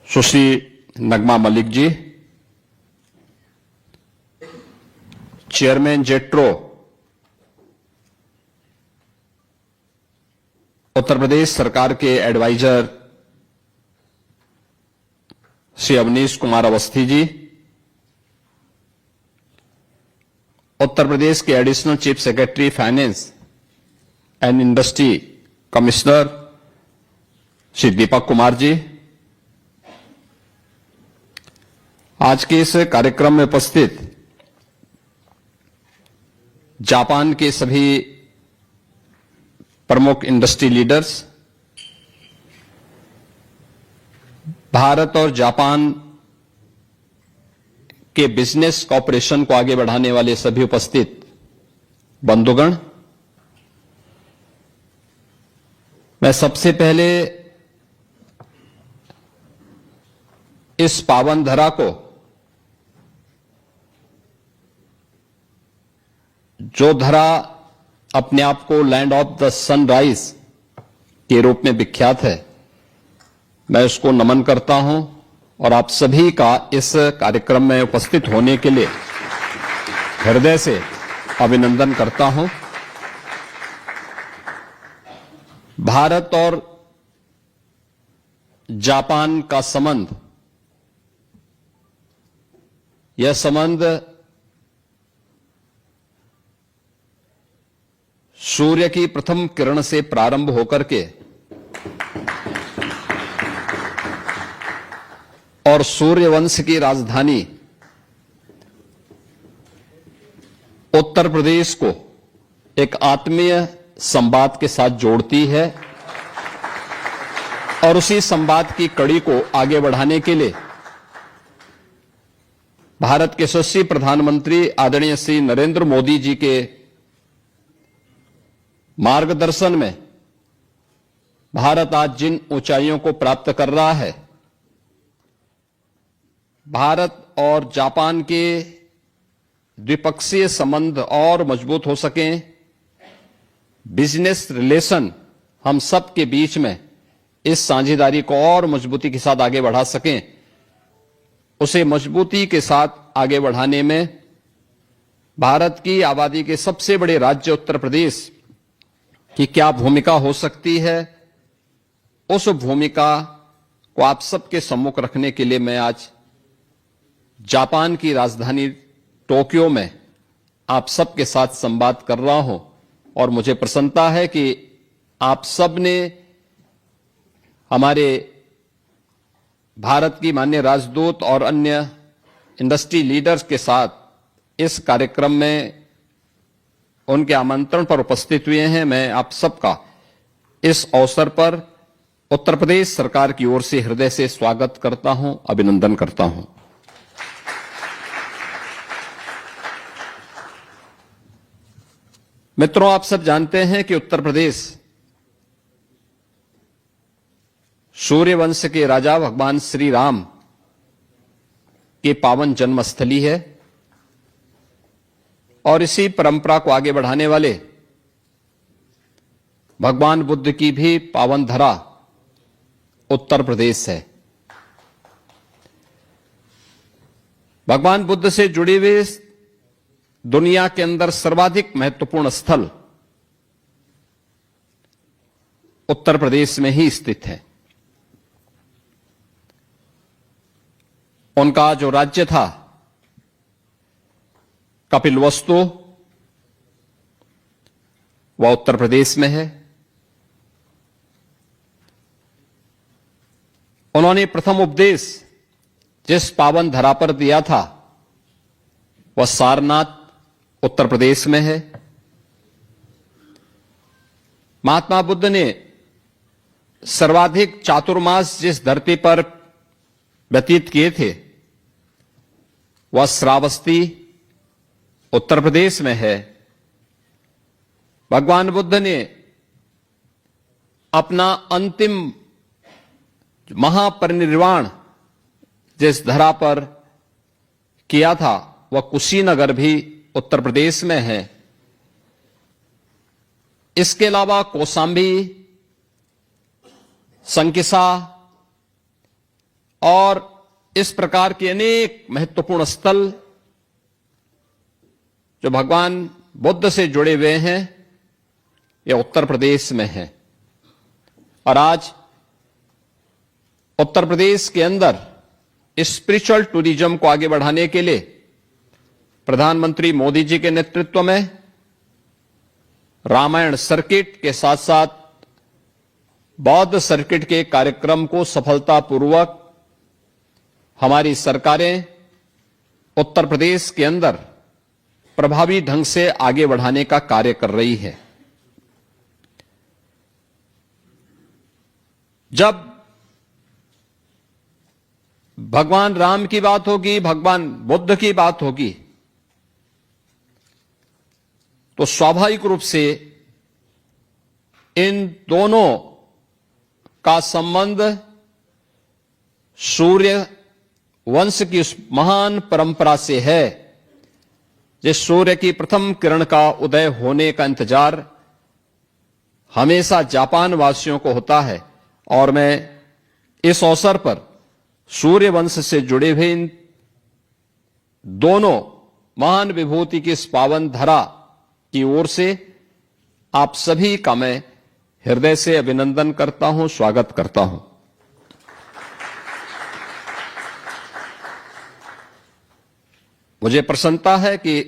सुश्री Nagma Malik ji, chairman JETRO, Uttar Pradesh सरकार के adviser Shri Awanish Kumar Awasthi ji, Uttar Pradesh के additional chief secretary finance and industry commissioner Shri Deepak Kumar ji, आज के इस कार्यक्रम में उपस्थित जापान के सभी प्रमुख इंडस्ट्री लीडर्स, भारत और जापान के बिजनेस कॉपरेशन को आगे बढ़ाने वाले सभी उपस्थित बंधुगण, मैं सबसे पहले इस पावन धरा को, जो धरा अपने आप को लैंड ऑफ द सनराइज के रूप में विख्यात है, मैं उसको नमन करता हूं और आप सभी का इस कार्यक्रम में उपस्थित होने के लिए हृदय से अभिनंदन करता हूं। भारत और जापान का संबंध, यह संबंध सूर्य की प्रथम किरण से प्रारंभ होकर के और सूर्यवंश की राजधानी उत्तर प्रदेश को एक आत्मीय संवाद के साथ जोड़ती है और उसी संवाद की कड़ी को आगे बढ़ाने के लिए भारत के यशस्वी प्रधानमंत्री आदरणीय श्री नरेंद्र मोदी जी के मार्गदर्शन में भारत आज जिन ऊंचाइयों को प्राप्त कर रहा है, भारत और जापान के द्विपक्षीय संबंध और मजबूत हो सकें, बिजनेस रिलेशन हम सब के बीच में इस साझेदारी को और मजबूती के साथ आगे बढ़ा सकें, उसे मजबूती के साथ आगे बढ़ाने में भारत की आबादी के सबसे बड़े राज्य उत्तर प्रदेश की क्या भूमिका हो सकती है, उस भूमिका को आप सबके सम्मुख रखने के लिए मैं आज जापान की राजधानी टोक्यो में आप सबके साथ संवाद कर रहा हूं और मुझे प्रसन्नता है कि आप सब ने हमारे भारत की माननीय राजदूत और अन्य इंडस्ट्री लीडर्स के साथ इस कार्यक्रम में उनके आमंत्रण पर उपस्थित हुए हैं। मैं आप सबका इस अवसर पर उत्तर प्रदेश सरकार की ओर से हृदय से स्वागत करता हूं, अभिनंदन करता हूं। मित्रों, आप सब जानते हैं कि उत्तर प्रदेश सूर्यवंश के राजा भगवान श्री राम की पावन जन्मस्थली है और इसी परंपरा को आगे बढ़ाने वाले भगवान बुद्ध की भी पावन धरा उत्तर प्रदेश है। भगवान बुद्ध से जुड़े हुए दुनिया के अंदर सर्वाधिक महत्वपूर्ण स्थल उत्तर प्रदेश में ही स्थित है। उनका जो राज्य था कपिलवस्तु, वह उत्तर प्रदेश में है। उन्होंने प्रथम उपदेश जिस पावन धरा पर दिया था, वह सारनाथ उत्तर प्रदेश में है। महात्मा बुद्ध ने सर्वाधिक चातुर्मास जिस धरती पर व्यतीत किए थे, वह श्रावस्ती उत्तर प्रदेश में है। भगवान बुद्ध ने अपना अंतिम महापरिनिर्वाण जिस धरा पर किया था, वह कुशीनगर भी उत्तर प्रदेश में है। इसके अलावा कौशाम्बी, संकिसा और इस प्रकार के अनेक महत्वपूर्ण स्थल जो भगवान बुद्ध से जुड़े हुए हैं, ये उत्तर प्रदेश में हैं। और आज उत्तर प्रदेश के अंदर स्पिरिचुअल टूरिज्म को आगे बढ़ाने के लिए प्रधानमंत्री मोदी जी के नेतृत्व में रामायण सर्किट के साथ साथ बौद्ध सर्किट के कार्यक्रम को सफलतापूर्वक हमारी सरकारें उत्तर प्रदेश के अंदर प्रभावी ढंग से आगे बढ़ाने का कार्य कर रही है। जब भगवान राम की बात होगी, भगवान बुद्ध की बात होगी, तो स्वाभाविक रूप से इन दोनों का संबंध सूर्य वंश की उस महान परंपरा से है जिस सूर्य की प्रथम किरण का उदय होने का इंतजार हमेशा जापान वासियों को होता है। और मैं इस अवसर पर सूर्य वंश से जुड़े हुए इन दोनों महान विभूति की इस पावन धरा की ओर से आप सभी का मैं हृदय से अभिनंदन करता हूं, स्वागत करता हूं। मुझे प्रसन्नता है कि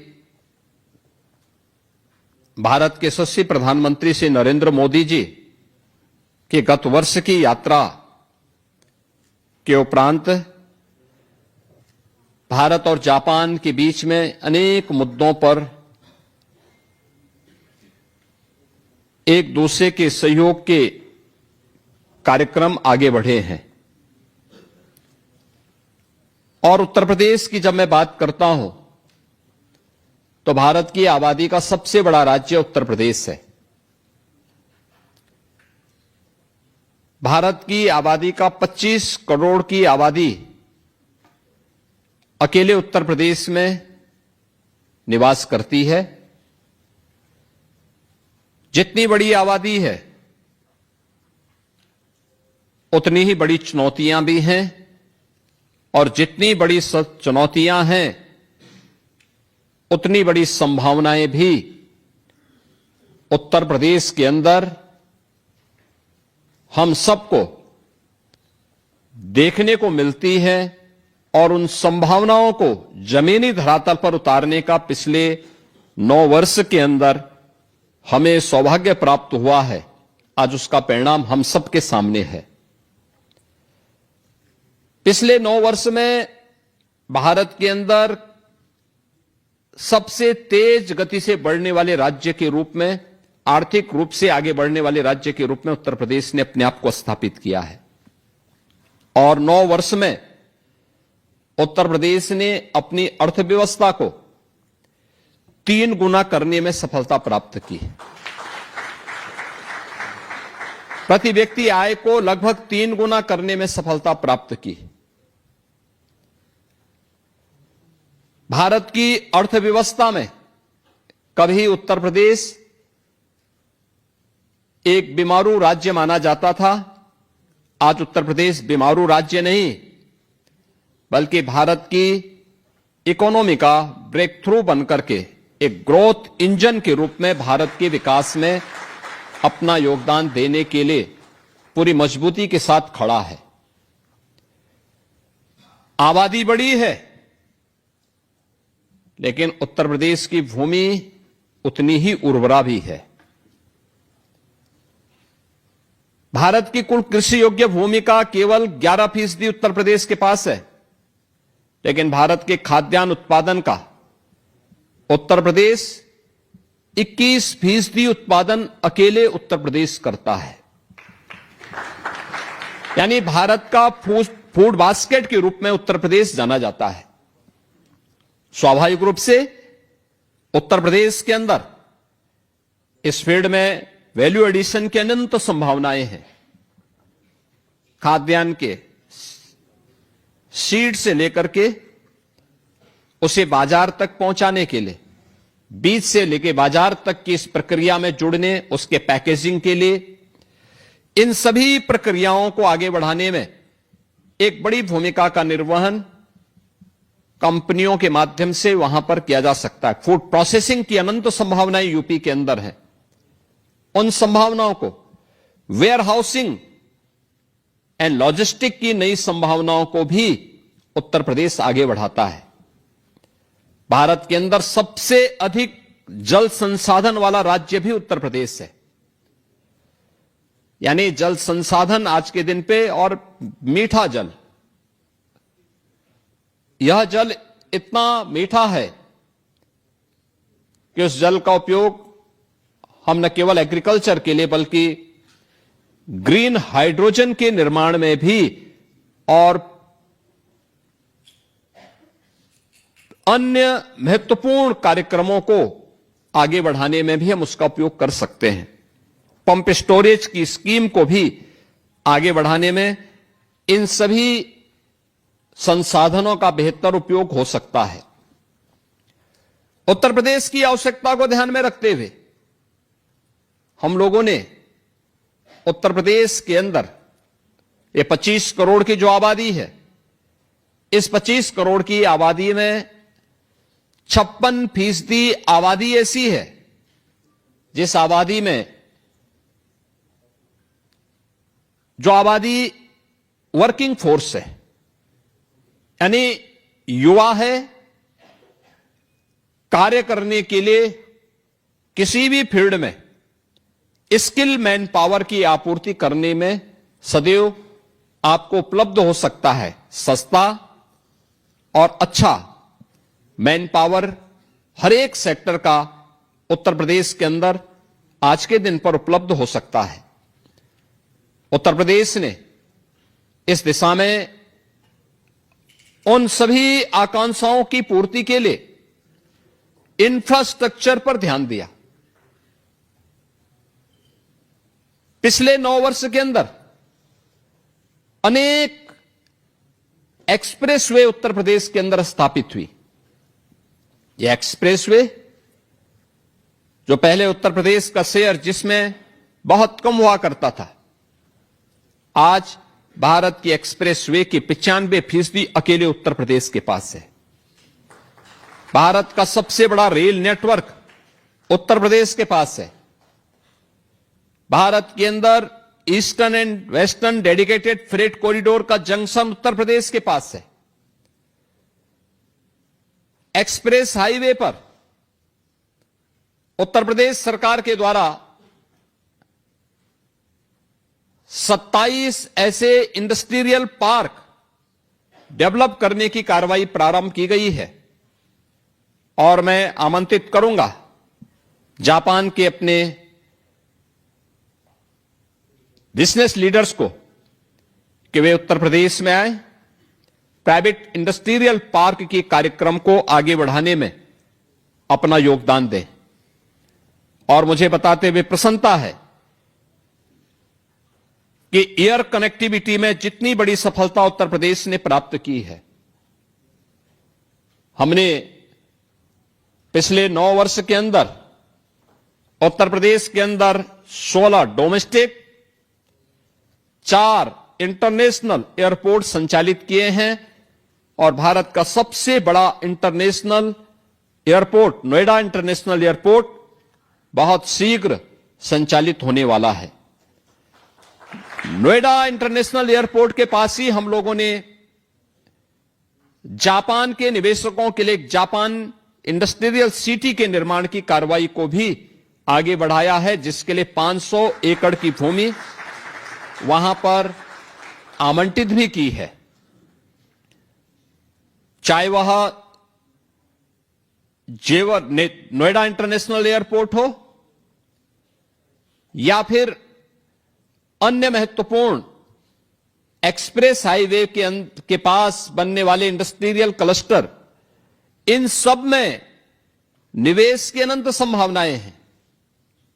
भारत के यशस्वी प्रधानमंत्री श्री नरेंद्र मोदी जी की गत वर्ष की यात्रा के उपरांत भारत और जापान के बीच में अनेक मुद्दों पर एक दूसरे के सहयोग के कार्यक्रम आगे बढ़े हैं। और उत्तर प्रदेश की जब मैं बात करता हूं तो भारत की आबादी का सबसे बड़ा राज्य उत्तर प्रदेश है। भारत की आबादी का 25 करोड़ की आबादी अकेले उत्तर प्रदेश में निवास करती है। जितनी बड़ी आबादी है उतनी ही बड़ी चुनौतियां भी हैं, और जितनी बड़ी चुनौतियां हैं उतनी बड़ी संभावनाएं भी उत्तर प्रदेश के अंदर हम सबको देखने को मिलती है। और उन संभावनाओं को जमीनी धरातल पर उतारने का पिछले 9 वर्ष के अंदर हमें सौभाग्य प्राप्त हुआ है। आज उसका परिणाम हम सबके सामने है। पिछले 9 वर्ष में भारत के अंदर सबसे तेज गति से बढ़ने वाले राज्य के रूप में, आर्थिक रूप से आगे बढ़ने वाले राज्य के रूप में उत्तर प्रदेश ने अपने आप को स्थापित किया है। और 9 वर्ष में उत्तर प्रदेश ने अपनी अर्थव्यवस्था को 3 गुना करने में सफलता प्राप्त की। प्रति व्यक्ति आय को लगभग 3 गुना करने में सफलता प्राप्त की। भारत की अर्थव्यवस्था में कभी उत्तर प्रदेश एक बीमारू राज्य माना जाता था। आज उत्तर प्रदेश बीमारू राज्य नहीं, बल्कि भारत की इकोनॉमी का ब्रेक थ्रू बनकर के एक ग्रोथ इंजन के रूप में भारत के विकास में अपना योगदान देने के लिए पूरी मजबूती के साथ खड़ा है। आबादी बड़ी है, लेकिन उत्तर प्रदेश की भूमि उतनी ही उर्वरा भी है। भारत की कुल कृषि योग्य भूमि का केवल 11% उत्तर प्रदेश के पास है, लेकिन भारत के खाद्यान्न उत्पादन का उत्तर प्रदेश 21% उत्पादन अकेले उत्तर प्रदेश करता है। यानी भारत का फूड बास्केट के रूप में उत्तर प्रदेश जाना जाता है। स्वाभाविक रूप से उत्तर प्रदेश के अंदर इस फील्ड में वैल्यू एडिशन की अनंत संभावनाएं हैं। खाद्यान्न के सीड से लेकर के उसे बाजार तक पहुंचाने के लिए, बीज से लेकर बाजार तक की इस प्रक्रिया में जुड़ने, उसके पैकेजिंग के लिए, इन सभी प्रक्रियाओं को आगे बढ़ाने में एक बड़ी भूमिका का निर्वहन कंपनियों के माध्यम से वहां पर किया जा सकता है। फूड प्रोसेसिंग की अनंत संभावनाएं यूपी के अंदर हैं। उन संभावनाओं को, वेयर हाउसिंग एंड लॉजिस्टिक की नई संभावनाओं को भी उत्तर प्रदेश आगे बढ़ाता है। भारत के अंदर सबसे अधिक जल संसाधन वाला राज्य भी उत्तर प्रदेश है। यानी जल संसाधन आज के दिन पे, और मीठा जल, यह जल इतना मीठा है कि उस जल का उपयोग हम न केवल एग्रीकल्चर के लिए बल्कि ग्रीन हाइड्रोजन के निर्माण में भी और अन्य महत्वपूर्ण कार्यक्रमों को आगे बढ़ाने में भी हम उसका उपयोग कर सकते हैं। पंप स्टोरेज की स्कीम को भी आगे बढ़ाने में इन सभी संसाधनों का बेहतर उपयोग हो सकता है। उत्तर प्रदेश की आवश्यकता को ध्यान में रखते हुए हम लोगों ने उत्तर प्रदेश के अंदर ये 25 करोड़ की जो आबादी है, इस 25 करोड़ की आबादी में 56% आबादी ऐसी है जिस आबादी में जो आबादी वर्किंग फोर्स है, यानी युवा है, कार्य करने के लिए किसी भी फील्ड में स्किल मैन पावर की आपूर्ति करने में सदैव आपको उपलब्ध हो सकता है सस्ता और अच्छा मैन पावर। हर एक सेक्टर का उत्तर प्रदेश के अंदर आज के दिन पर उपलब्ध हो सकता है। उत्तर प्रदेश ने इस दिशा में उन सभी आकांक्षाओं की पूर्ति के लिए इंफ्रास्ट्रक्चर पर ध्यान दिया। पिछले 9 वर्ष के अंदर अनेक एक्सप्रेसवे उत्तर प्रदेश के अंदर स्थापित हुई। यह एक्सप्रेसवे जो पहले उत्तर प्रदेश का शेयर जिसमें बहुत कम हुआ करता था, आज भारत की एक्सप्रेसवे की 95% अकेले उत्तर प्रदेश के पास है। भारत का सबसे बड़ा रेल नेटवर्क उत्तर प्रदेश के पास है। भारत के अंदर eastern and western dedicated freight corridor का जंक्शन उत्तर प्रदेश के पास है। एक्सप्रेस हाईवे पर उत्तर प्रदेश सरकार के द्वारा 27 ऐसे इंडस्ट्रियल पार्क डेवलप करने की कार्रवाई प्रारंभ की गई है। और मैं आमंत्रित करूंगा जापान के अपने बिजनेस लीडर्स को कि वे उत्तर प्रदेश में आए, प्राइवेट इंडस्ट्रियल पार्क के कार्यक्रम को आगे बढ़ाने में अपना योगदान दें। और मुझे बताते हुए प्रसन्नता है कि एयर कनेक्टिविटी में जितनी बड़ी सफलता उत्तर प्रदेश ने प्राप्त की है, हमने पिछले 9 वर्ष के अंदर उत्तर प्रदेश के अंदर 16 डोमेस्टिक, 4 इंटरनेशनल एयरपोर्ट संचालित किए हैं। और भारत का सबसे बड़ा international airport, Noida international airport, बहुत शीघ्र संचालित होने वाला है। नोएडा इंटरनेशनल एयरपोर्ट के पास ही हम लोगों ने जापान के निवेशकों के लिए जापान इंडस्ट्रियल सिटी के निर्माण की कार्रवाई को भी आगे बढ़ाया है, जिसके लिए 500 एकड़ की भूमि वहां पर आवंटित भी की है। चाहे वह जेवर नोएडा इंटरनेशनल एयरपोर्ट हो या फिर अन्य महत्वपूर्ण एक्सप्रेस हाईवे के पास बनने वाले इंडस्ट्रियल क्लस्टर, इन सब में निवेश की अनंत संभावनाएं हैं।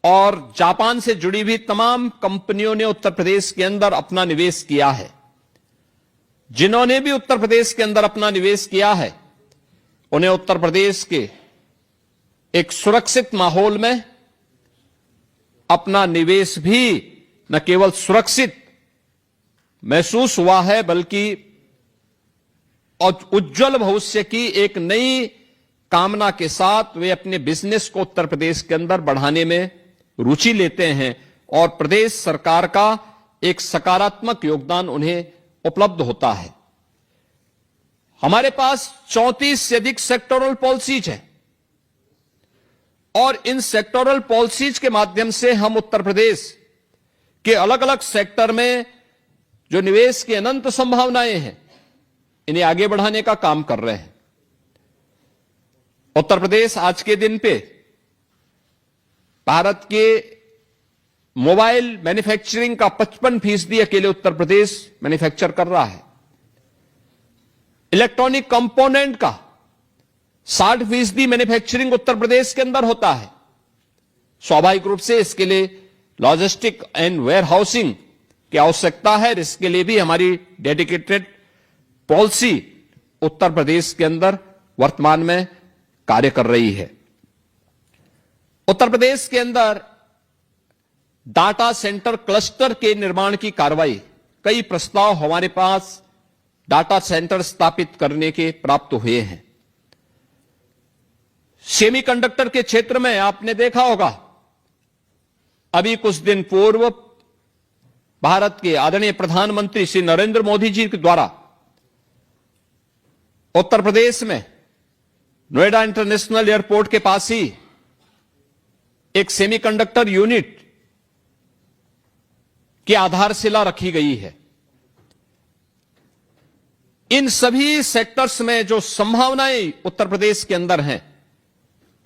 और जापान से जुड़ी हुई तमाम कंपनियों ने उत्तर प्रदेश के अंदर अपना निवेश किया है। जिन्होंने भी उत्तर प्रदेश के अंदर अपना निवेश किया है, उन्हें उत्तर प्रदेश के एक सुरक्षित माहौल में अपना निवेश भी न केवल सुरक्षित महसूस हुआ है, बल्कि और उज्जवल भविष्य की एक नई कामना के साथ वे अपने बिजनेस को उत्तर प्रदेश के अंदर बढ़ाने में रुचि लेते हैं और प्रदेश सरकार का एक सकारात्मक योगदान उन्हें उपलब्ध होता है। हमारे पास 34 से अधिक सेक्टोरल पॉलिसीज हैं और इन सेक्टोरल पॉलिसीज के माध्यम से हम उत्तर प्रदेश के अलग अलग सेक्टर में जो निवेश की अनंत संभावनाएं हैं इन्हें आगे बढ़ाने का काम कर रहे हैं। उत्तर प्रदेश आज के दिन पे भारत के मोबाइल मैन्युफैक्चरिंग का 55% अकेले उत्तर प्रदेश मैन्युफैक्चर कर रहा है। इलेक्ट्रॉनिक कंपोनेंट का 60% मैन्युफैक्चरिंग उत्तर प्रदेश के अंदर होता है। स्वाभाविक रूप से इसके लिए लॉजिस्टिक एंड वेयर हाउसिंग की आवश्यकता है। इसके लिए भी हमारी डेडिकेटेड पॉलिसी उत्तर प्रदेश के अंदर वर्तमान में कार्य कर रही है। उत्तर प्रदेश के अंदर डाटा सेंटर क्लस्टर के निर्माण की कार्रवाई, कई प्रस्ताव हमारे पास डाटा सेंटर स्थापित करने के प्राप्त हुए हैं। सेमीकंडक्टर के क्षेत्र में आपने देखा होगा, अभी कुछ दिन पूर्व भारत के आदरणीय प्रधानमंत्री श्री नरेंद्र मोदी जी के द्वारा उत्तर प्रदेश में नोएडा इंटरनेशनल एयरपोर्ट के पास ही एक सेमीकंडक्टर यूनिट की आधारशिला रखी गई है। इन सभी सेक्टर्स में जो संभावनाएं उत्तर प्रदेश के अंदर हैं,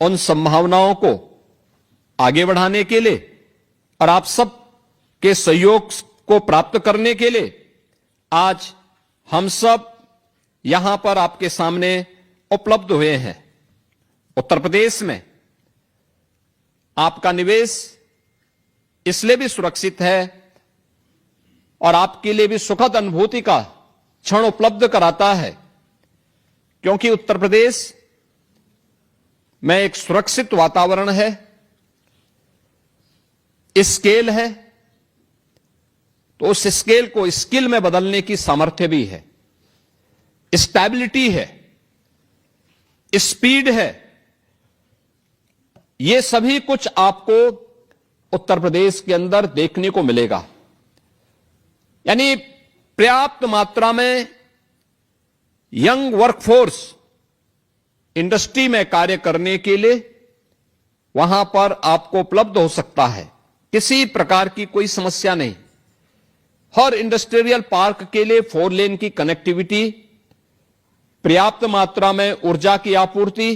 उन संभावनाओं को आगे बढ़ाने के लिए और आप सब के सहयोग को प्राप्त करने के लिए आज हम सब यहां पर आपके सामने उपलब्ध हुए हैं। उत्तर प्रदेश में आपका निवेश इसलिए भी सुरक्षित है और आपके लिए भी सुखद अनुभूति का क्षण उपलब्ध कराता है क्योंकि उत्तर प्रदेश में एक सुरक्षित वातावरण है, स्केल है, तो उस स्केल को स्किल में बदलने की सामर्थ्य भी है, स्टेबिलिटी है, स्पीड है। यह सभी कुछ आपको उत्तर प्रदेश के अंदर देखने को मिलेगा। यानी पर्याप्त मात्रा में यंग वर्कफोर्स इंडस्ट्री में कार्य करने के लिए वहां पर आपको उपलब्ध हो सकता है। किसी प्रकार की कोई समस्या नहीं। हर इंडस्ट्रियल पार्क के लिए 4 लेन की कनेक्टिविटी, पर्याप्त मात्रा में ऊर्जा की आपूर्ति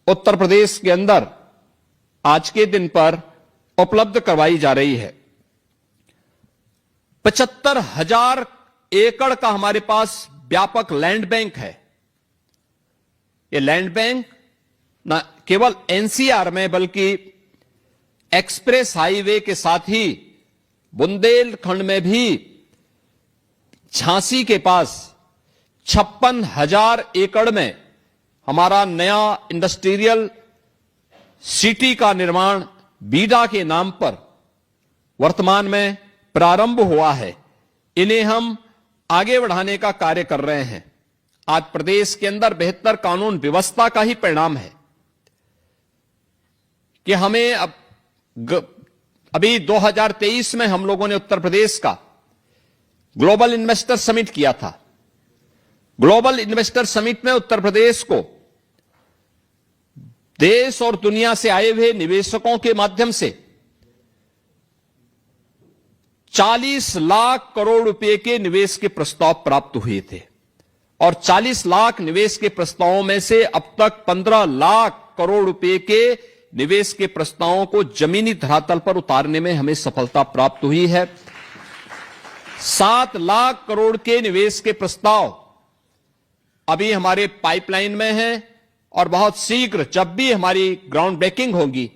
उत्तर प्रदेश के अंदर आज के दिन पर उपलब्ध करवाई जा रही है। 75,000 एकड़ का हमारे पास व्यापक लैंड बैंक है। ये लैंड बैंक न केवल एनसीआर में बल्कि एक्सप्रेस हाईवे के साथ ही बुंदेलखंड में भी झांसी के पास 56,000 एकड़ में हमारा नया इंडस्ट्रियल सिटी का निर्माण बीडा के नाम पर वर्तमान में प्रारंभ हुआ है। इन्हें हम आगे बढ़ाने का कार्य कर रहे हैं। आज प्रदेश के अंदर बेहतर कानून व्यवस्था का ही परिणाम है कि हमें अभी 2023 में हम लोगों ने उत्तर प्रदेश का ग्लोबल इन्वेस्टर समिट किया था। ग्लोबल इन्वेस्टर समिट में उत्तर प्रदेश को देश और दुनिया से आए हुए निवेशकों के माध्यम से 40 लाख करोड़ रुपए के निवेश के प्रस्ताव प्राप्त हुए थे और 40 लाख निवेश के प्रस्तावों में से अब तक 15 लाख करोड़ रुपए के निवेश के प्रस्तावों को जमीनी धरातल पर उतारने में हमें सफलता प्राप्त हुई है। 7 लाख करोड़ के निवेश के प्रस्ताव अभी हमारे पाइपलाइन में हैं और बहुत शीघ्र जब भी हमारी ग्राउंड ब्रेकिंग होगी,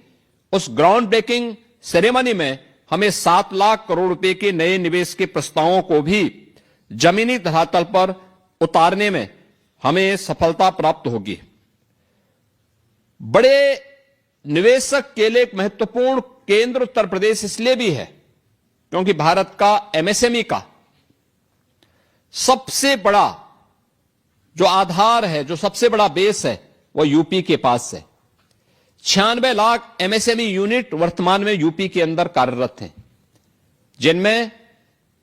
उस ग्राउंड ब्रेकिंग सेरेमनी में हमें 7 लाख करोड़ रुपए के नए निवेश के प्रस्तावों को भी जमीनी धरातल पर उतारने में हमें सफलता प्राप्त होगी। बड़े निवेशक के लिए एक महत्वपूर्ण केंद्र उत्तर प्रदेश इसलिए भी है क्योंकि भारत का एमएसएमई का सबसे बड़ा जो आधार है, जो सबसे बड़ा बेस है, वो यूपी के पास है। 96 लाख एमएसएमई यूनिट वर्तमान में यूपी के अंदर कार्यरत हैं, जिनमें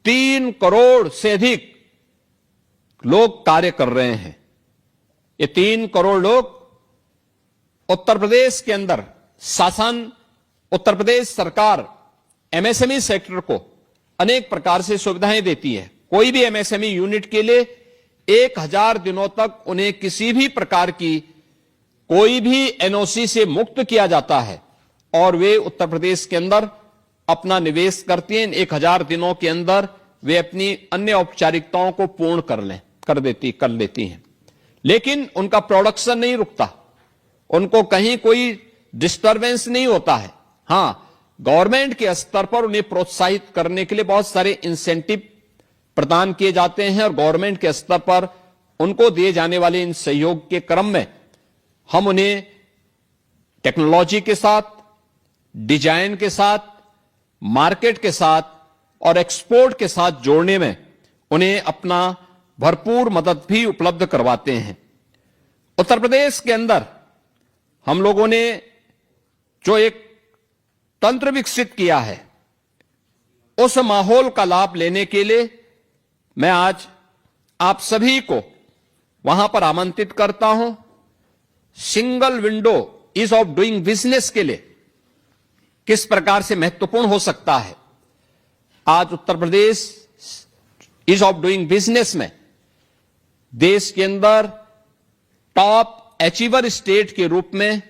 3 करोड़ से अधिक लोग कार्य कर रहे हैं। ये 3 करोड़ लोग उत्तर प्रदेश के अंदर शासन, उत्तर प्रदेश सरकार एमएसएमई सेक्टर को अनेक प्रकार से सुविधाएं देती है। कोई भी एमएसएमई यूनिट के लिए 1000 दिनों तक उन्हें किसी भी प्रकार की कोई भी एनओसी से मुक्त किया जाता है और वे उत्तर प्रदेश के अंदर अपना निवेश करती हैं। 1000 दिनों के अंदर वे अपनी अन्य औपचारिकताओं को पूर्ण कर लेती हैं। लेकिन उनका प्रोडक्शन नहीं रुकता, उनको कहीं कोई डिस्टरबेंस नहीं होता है। हां, गवर्नमेंट के स्तर पर उन्हें प्रोत्साहित करने के लिए बहुत सारे इंसेंटिव प्रदान किए जाते हैं और गवर्नमेंट के स्तर पर उनको दिए जाने वाले इन सहयोग के क्रम में हम उन्हें टेक्नोलॉजी के साथ, डिजाइन के साथ, मार्केट के साथ और एक्सपोर्ट के साथ जोड़ने में उन्हें अपना भरपूर मदद भी उपलब्ध करवाते हैं। उत्तर प्रदेश के अंदर हम लोगों ने जो एक तंत्र विकसित किया है, उस माहौल का लाभ लेने के लिए मैं आज आप सभी को वहां पर आमंत्रित करता हूं। Single window ease of doing business के लिए किस प्रकार से महत्वपूर्ण हो सकता है। आज Uttar Pradesh ease of doing business में देश के अंदर टॉप अचीवर स्टेट के रूप में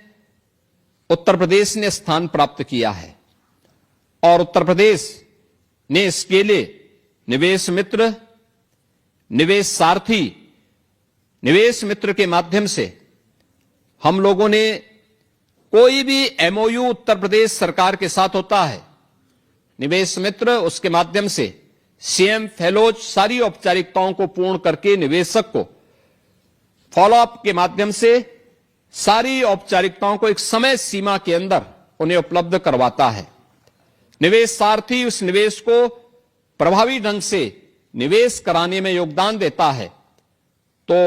उत्तर प्रदेश ने स्थान प्राप्त किया है और उत्तर प्रदेश ने इसके लिए निवेश मित्र, निवेश सारथी, निवेश मित्र के माध्यम से हम लोगों ने कोई भी एमओयू उत्तर प्रदेश सरकार के साथ होता है, निवेश मित्र उसके माध्यम से सीएम फेलोज सारी औपचारिकताओं को पूर्ण करके निवेशक को फॉलोअप के माध्यम से सारी औपचारिकताओं को एक समय सीमा के अंदर उन्हें उपलब्ध करवाता है। निवेश सारथी उस निवेश को प्रभावी ढंग से निवेश कराने में योगदान देता है। तो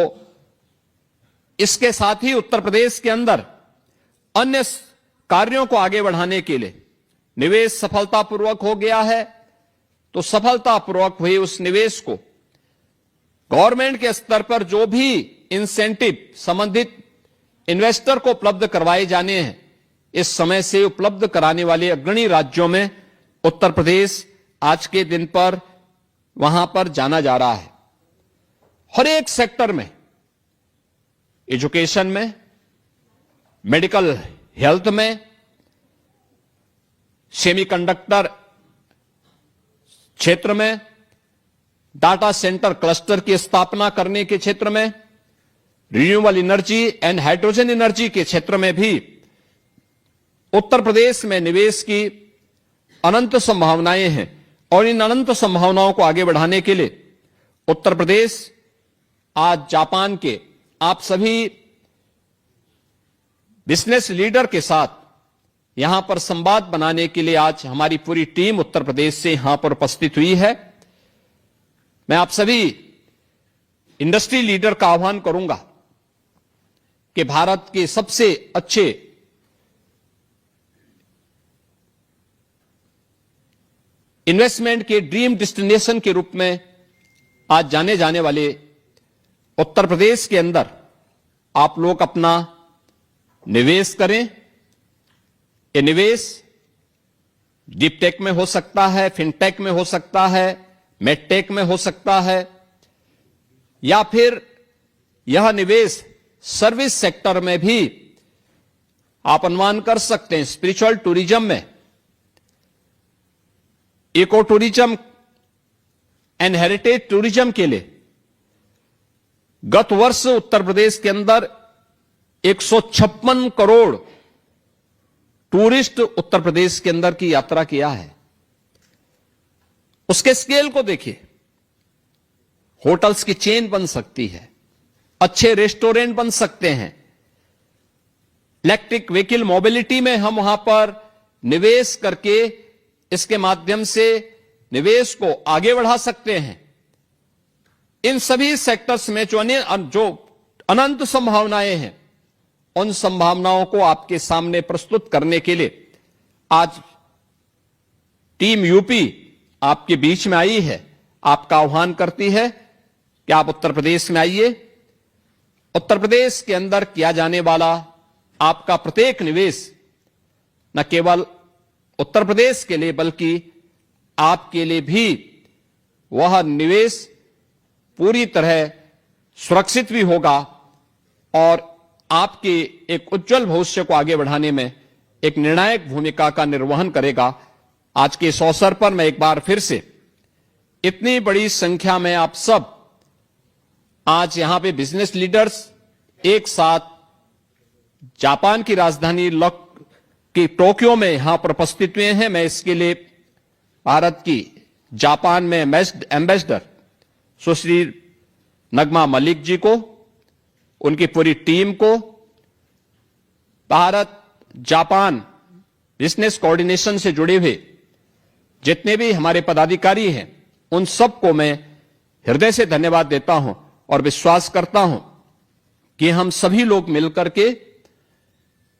इसके साथ ही उत्तर प्रदेश के अंदर अन्य कार्यों को आगे बढ़ाने के लिए निवेश सफलतापूर्वक हो गया है, तो सफलतापूर्वक हुए उस निवेश को गवर्नमेंट के स्तर पर जो भी इंसेंटिव संबंधित इन्वेस्टर को उपलब्ध करवाए जाने हैं, इस समय से उपलब्ध कराने वाले अग्रणी राज्यों में उत्तर प्रदेश आज के दिन पर वहां पर जाना जा रहा है। हर एक सेक्टर में, एजुकेशन में, मेडिकल हेल्थ में, सेमीकंडक्टर क्षेत्र में, डाटा सेंटर क्लस्टर की स्थापना करने के क्षेत्र में, renewable energy and hydrogen energy के क्षेत्र में भी उत्तर प्रदेश में निवेश की अनंत संभावनाएं हैं और इन अनंत संभावनाओं को आगे बढ़ाने के लिए उत्तर प्रदेश आज जापान के आप सभी बिजनेस लीडर के साथ यहां पर संवाद बनाने के लिए आज हमारी पूरी टीम उत्तर प्रदेश से यहां पर उपस्थित हुई है। मैं आप सभी इंडस्ट्री लीडर का आह्वान करूंगा कि भारत के सबसे अच्छे इन्वेस्टमेंट के ड्रीम डेस्टिनेशन के रूप में आज जाने जाने वाले उत्तर प्रदेश के अंदर आप लोग अपना निवेश करें। ये निवेश डीप टेक में हो सकता है, फिनटेक में हो सकता है, मेडटेक में हो सकता है, या फिर यह निवेश सर्विस सेक्टर में भी आप अनुमान कर सकते हैं। स्पिरिचुअल टूरिज्म में, eco tourism and heritage tourism के लिए गत वर्ष उत्तर प्रदेश के अंदर 156 करोड़ टूरिस्ट उत्तर प्रदेश के अंदर की यात्रा किया है। उसके स्केल को देखिए, होटल्स की चेन बन सकती है, अच्छे रेस्टोरेंट बन सकते हैं, इलेक्ट्रिक व्हीकल मोबिलिटी में हम वहां पर निवेश करके इसके माध्यम से निवेश को आगे बढ़ा सकते हैं। इन सभी सेक्टर्स में जो अनंत संभावनाएं हैं। उन संभावनाओं को आपके सामने प्रस्तुत करने के लिए आज टीम यूपी आपके बीच में आई है, आपका आह्वान करती है कि आप उत्तर प्रदेश में आइए। उत्तर प्रदेश के अंदर किया जाने वाला आपका प्रत्येक निवेश न केवल उत्तर प्रदेश के लिए बल्कि आपके लिए भी वह निवेश पूरी तरह सुरक्षित भी होगा और आपके एक उज्जवल भविष्य को आगे बढ़ाने में एक निर्णायक भूमिका का निर्वहन करेगा। आज के इस अवसर पर मैं एक बार फिर से इतनी बड़ी संख्या में आप सब आज यहां पे बिजनेस लीडर्स एक साथ जापान की राजधानी की टोक्यो में यहां पर उपस्थित हुए हैं। मैं इसके लिए भारत की जापान में एम्बेसडर सुश्री नगमा मलिक जी को, उनकी पूरी टीम को, भारत जापान बिजनेस कोऑर्डिनेशन से जुड़े हुए जितने भी हमारे पदाधिकारी हैं, उन सबको मैं हृदय से धन्यवाद देता हूं और विश्वास करता हूं कि हम सभी लोग मिलकर के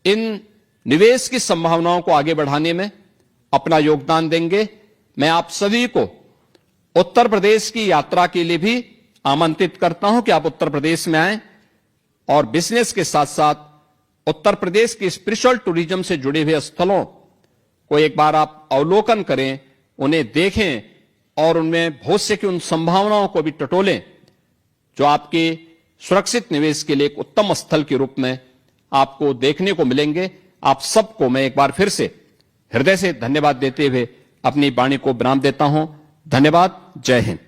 इन निवेश की संभावनाओं को आगे बढ़ाने में अपना योगदान देंगे। मैं आप सभी को उत्तर प्रदेश की यात्रा के लिए भी आमंत्रित करता हूं कि आप उत्तर प्रदेश में आएं और बिजनेस के साथ साथ उत्तर प्रदेश की स्पिरिचुअल टूरिज्म से जुड़े हुए स्थलों को एक बार आप अवलोकन करें, उन्हें देखें और उनमें भविष्य की उन संभावनाओं को भी टटोलें जो आपके सुरक्षित निवेश के लिए एक उत्तम स्थल के रूप में आपको देखने को मिलेंगे। आप सबको मैं एक बार फिर से हृदय से धन्यवाद देते हुए अपनी वाणी को विराम देता हूं। धन्यवाद। जय हिंद।